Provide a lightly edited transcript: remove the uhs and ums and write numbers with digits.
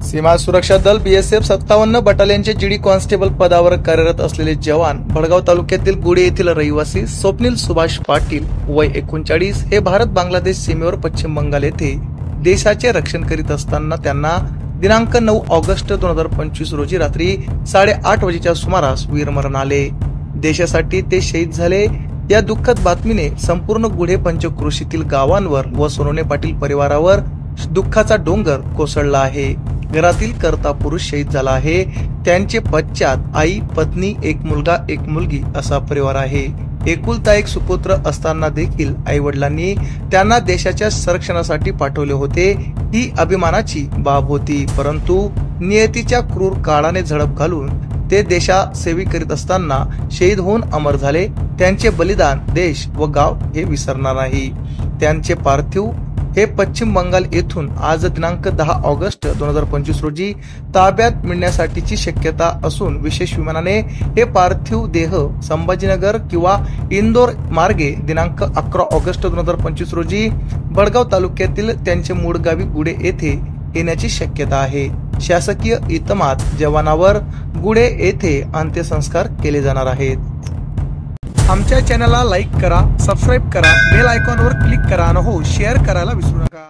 सीमा सुरक्षा दल BSF 57 बटालियनचे GD constable पदावर कार्यरत असलेले जवान भडगाव तालुक्यातील गुडे येथील रहिवासी स्वप्नील सुभाष पाटील वय 39 हे भारत बांगलादेश सीमेवर पश्चिम बंगाल येथे देशाचे रक्षण करीत असताना त्यांना दिनांक 9 ऑगस्ट 2025 रोजी रात्री 8:30 वाजेच्या सुमारास वीरमरण आले। देशासाठी ते शहीद झाले या दुःखद बातमीने संपूर्ण गुढे पंचक्रोशीतील गावांवर व सोनवणे पाटील परिवारावर दुःखाचा डोंगर कोसळला आहे। घरातील कर्ता पुरुष शहीद झाला आहे। त्यांचे पश्चात आई, पत्नी, एक मुलगा, एक मुलगी असा परिवार आहे। एकुलता एक सुपुत्र असताना देखील आई वडिलांनी त्यांना देशाच्या संरक्षणासाठी पाठवले होते। ही अभिमानाची बाब होती, परंतु नियतीच्या क्रूर काळाने झडप घालून ते देशासेवी करीत असताना शहीद होऊन अमर झाले। त्यांचे बलिदान देश व गाव हे विसरणार नाही। त्यांचे पार्थिव हे पश्चिम बंगाल येथून आज दिनांक 10 ऑगस्ट 2025 रोजी ताब्यात मिळण्यासाठीची शक्यता असून विशेष विमानाने हे पार्थिव देह संभाजीनगर किंवा इंदोर मार्गे दिनांक 11 ऑगस्ट 2025 रोजी भडगाव तालुक्यातील त्यांचे मूळ गावी गुडे येथे येण्याची शक्यता आहे। शासकीय इतमात जवानावर गुडे येथे अंत्यसंस्कार केले जाणार आहेत। आमच्या चॅनलला लाईक करा, सबस्क्राईब करा, बेल आयकॉनवर क्लिक करा आणि हो शेअर करायला विसरू नका।